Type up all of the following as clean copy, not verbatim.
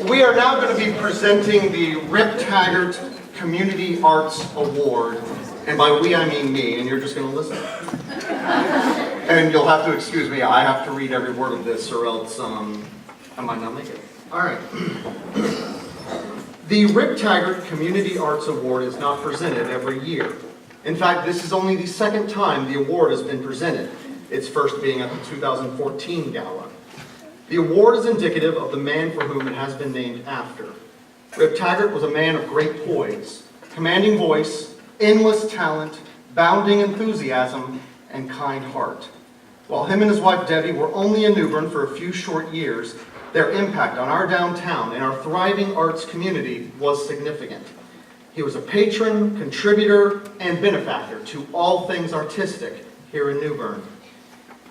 We are now going to be presenting the Rip Taggart Community Arts Award. And by we, I mean me, and you're just going to listen. And you'll have to excuse me, I have to read every word of this or else I might not make it. All right. The Rip Taggart Community Arts Award is not presented every year. In fact, this is only the second time the award has been presented, its first being at the 2014 Gala. The award is indicative of the man for whom it has been named after. Rip Taggart was a man of great poise, commanding voice, endless talent, bounding enthusiasm, and kind heart. While him and his wife Debbie were only in New Bern for a few short years, their impact on our downtown and our thriving arts community was significant. He was a patron, contributor, and benefactor to all things artistic here in New Bern.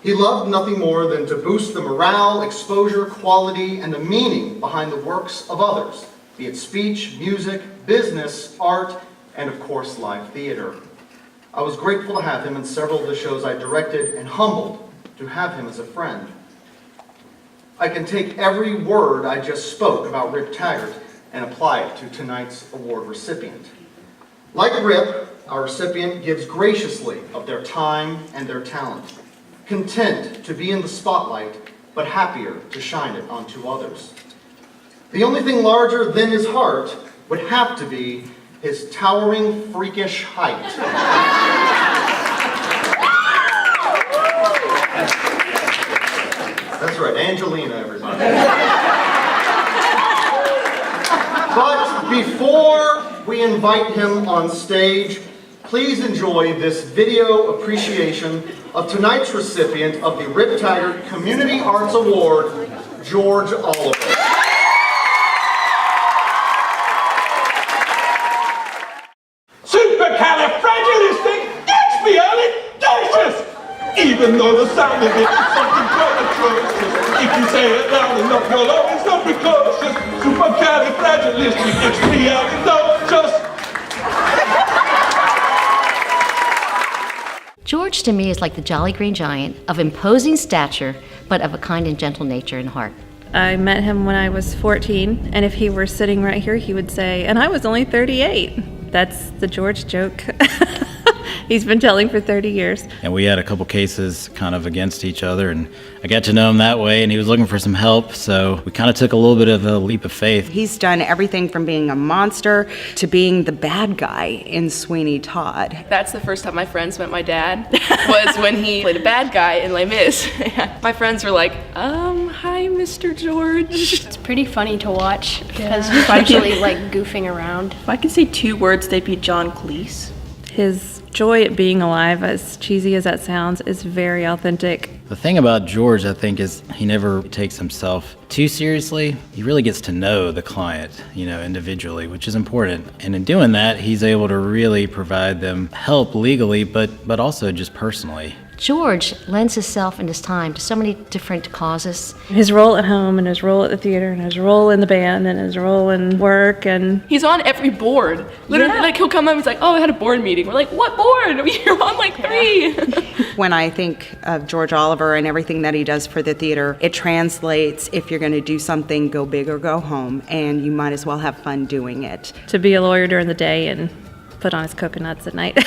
He loved nothing more than to boost the morale, exposure, quality, and the meaning behind the works of others, be it speech, music, business, art, and of course live theater. I was grateful to have him in several of the shows I directed and humbled to have him as a friend. I can take every word I just spoke about Rip Taggart and apply it to tonight's award recipient. Like Rip, our recipient gives graciously of their time and their talent, content to be in the spotlight, but happier to shine it onto others. The only thing larger than his heart would have to be his towering, freakish height. That's right, Angelina, everybody. But before we invite him on stage, please enjoy this video appreciation of tonight's recipient of the Rip Taggart Community Arts Award, George Oliver. Supercalifragilisticexpialidocious! Even though the sound of it is something quite atrocious, if you say it loud enough, you'll always know precocious. Supercalifragilisticexpialidocious. George to me is like the Jolly Green Giant, of imposing stature, but of a kind and gentle nature and heart. I met him when I was 14, and if he were sitting right here, he would say, and I was only 38. That's the George joke. He's been telling for 30 years. And we had a couple cases kind of against each other, and I got to know him that way, and he was looking for some help, so we kind of took a little bit of a leap of faith. He's done everything from being a monster to being the bad guy in Sweeney Todd. That's the first time my friends met my dad, was when he played a bad guy in Les Mis. My friends were like, hi, Mr. George. It's pretty funny to watch, because he's actually like goofing around. If I could say two words, they'd be John Cleese. His joy at being alive, as cheesy as that sounds, is very authentic. The thing about George, I think, is he never takes himself too seriously. He really gets to know the client, individually, which is important. And in doing that, he's able to really provide them help legally, but also just personally. George lends himself and his time to so many different causes. His role at home and his role at the theater and his role in the band and his role in work, and he's on every board. Literally, like he'll come up and he's like, oh, I had a board meeting. We're like, what board? You're on like 3. When I think of George Oliver and everything that he does for the theater, it translates, if you're going to do something, go big or go home, and you might as well have fun doing it. To be a lawyer during the day and put on his coconuts at night.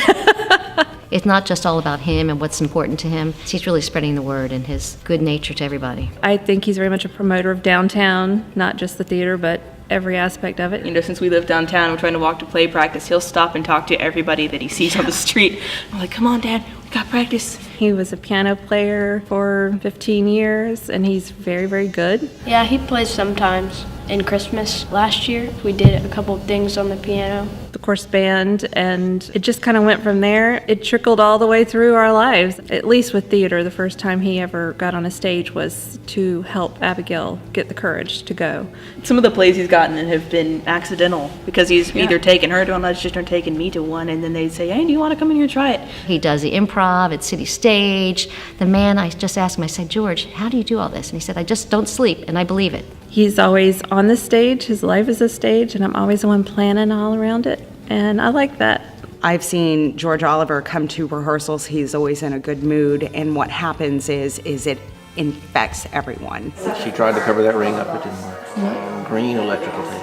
It's not just all about him and what's important to him. He's really spreading the word and his good nature to everybody. I think he's very much a promoter of downtown, not just the theater, but every aspect of it. Since we live downtown, we're trying to walk to play practice, he'll stop and talk to everybody that he sees on the street. I'm like, come on, Dad, we got practice. He was a piano player for 15 years, and he's very, very good. Yeah, he plays sometimes. In Christmas last year, we did a couple of things on the piano. The course band, and it just kind of went from there. It trickled all the way through our lives. At least with theater, the first time he ever got on a stage was to help Abigail get the courage to go. Some of the plays he's gotten in have been accidental, because he's either taken her to an audition or taken me to one, and then they'd say, hey, do you want to come in here and try it? He does the improv at City Stage. The man, I just asked him, I said, George, how do you do all this? And he said, I just don't sleep, and I believe it. He's always on the stage. His life is a stage, and I'm always the one planning all around it, and I like that. I've seen George Oliver come to rehearsals. He's always in a good mood, and what happens is it infects everyone. She tried to cover that ring up, it didn't work. green electrical tape.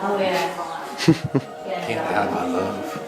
Oh, yeah. Can't hide my love.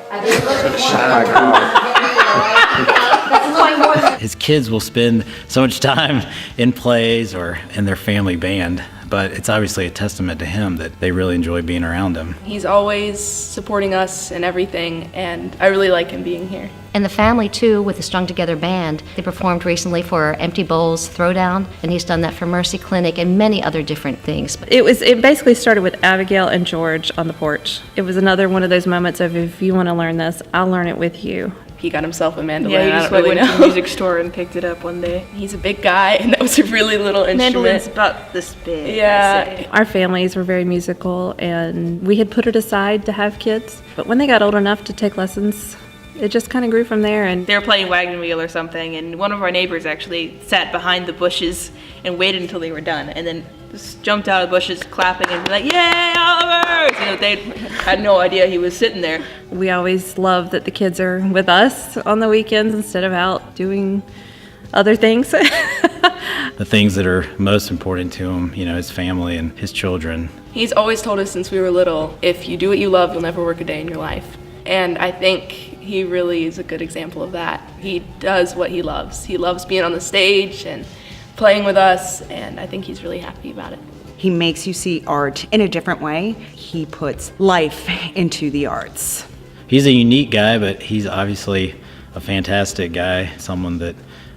His kids will spend so much time in plays or in their family band, but it's obviously a testament to him that they really enjoy being around him. He's always supporting us and everything, and I really like him being here. And the family, too, with the Strung Together Band, they performed recently for Empty Bowls Throwdown, and he's done that for Mercy Clinic and many other different things. It basically started with Abigail and George on the porch. It was another one of those moments of, if you want to learn this, I'll learn it with you. He got himself a mandolin. Yeah, he I just don't really went to know. the music store and picked it up one day. He's a big guy, and that was a really little instrument. Mandolin's about this big. Yeah. Our families were very musical, and we had put it aside to have kids. But when they got old enough to take lessons, it just kind of grew from there. And They were playing wagon wheel or something, and one of our neighbors actually sat behind the bushes and waited until they were done, and then just jumped out of the bushes clapping and be like, "Yay, Oliver!" You know, they had no idea he was sitting there. we always love that the kids are with us on the weekends instead of out doing other things. The things that are most important to him, his family and his children. He's always told us since we were little, if you do what you love, you'll never work a day in your life. And I think he really is a good example of that. He does what he loves. He loves being on the stage and playing with us, and I think he's really happy about it. He makes you see art in a different way. He puts life into the arts. He's a unique guy, but he's obviously a fantastic guy, someone that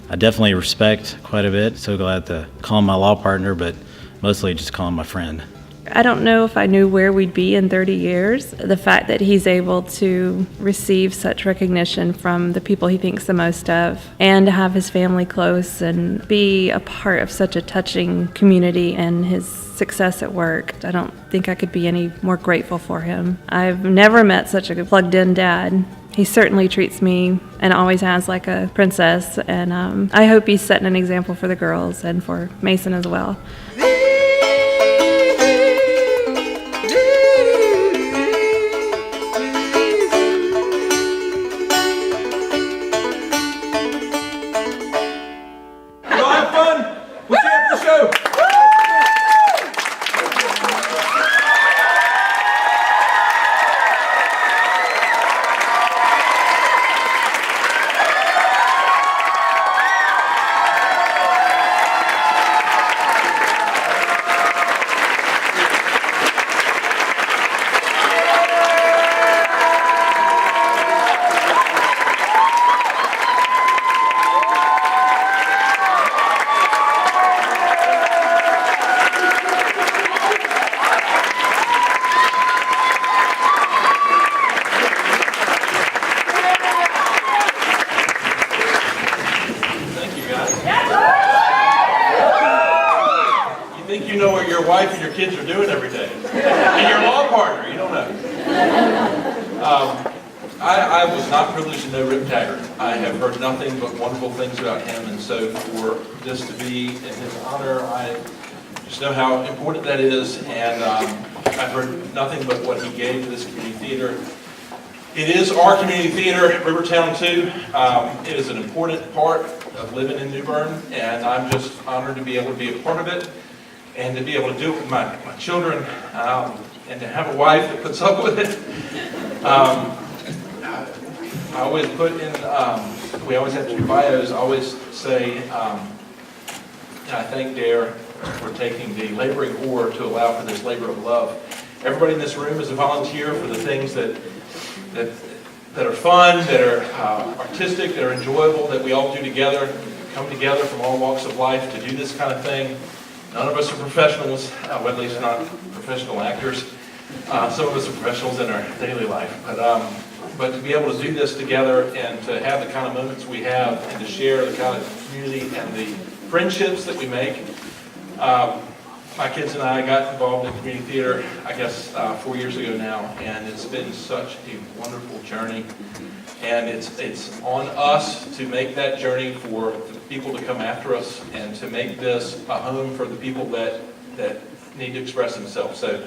I definitely respect quite a bit. So glad to call him my law partner, but mostly just call him my friend. I don't know if I knew where we'd be in 30 years. The fact that he's able to receive such recognition from the people he thinks the most of, and to have his family close and be a part of such a touching community and his success at work, I don't think I could be any more grateful for him. I've never met such a plugged-in dad. He certainly treats me, and always has, like a princess, and I hope he's setting an example for the girls and for Mason as well. Wife and your kids are doing every day. And your law partner, you don't know. I was not privileged to know Rip Taggart. I have heard nothing but wonderful things about him, and so for this to be in his honor, I just know how important that is, and I've heard nothing but what he gave to this community theater. It is our community theater, Rivertown too. It is an important part of living in New Bern, and I'm just honored to be able to be a part of it. And to be able to do it with my children, and to have a wife that puts up with it. I always put in, we always have to do bios, I always say, I thank Dare for taking the laboring oar to allow for this labor of love. Everybody in this room is a volunteer for the things that are fun, that are artistic, that are enjoyable, that we all do together, come together from all walks of life to do this kind of thing. None of us are professionals, well, at least not professional actors. Some of us are professionals in our daily life. But to be able to do this together and to have the kind of moments we have and to share the kind of community and the friendships that we make. My kids and I got involved in community theater, I guess, 4 years ago now, and it's been such a wonderful journey. And it's on us to make that journey for the people to come after us and to make this a home for the people that need to express themselves. So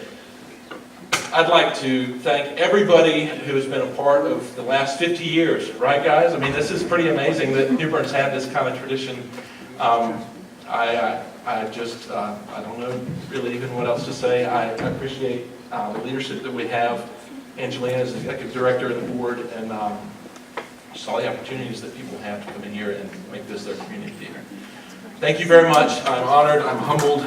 I'd like to thank everybody who has been a part of the last 50 years, right guys? I mean, this is pretty amazing that New Bern's had this kind of tradition. I I just, I don't know really even what else to say. I appreciate the leadership that we have. Angelina is the executive director of the board, and just all the opportunities that people have to come in here and make this their community theater. Thank you very much. I'm honored, I'm humbled,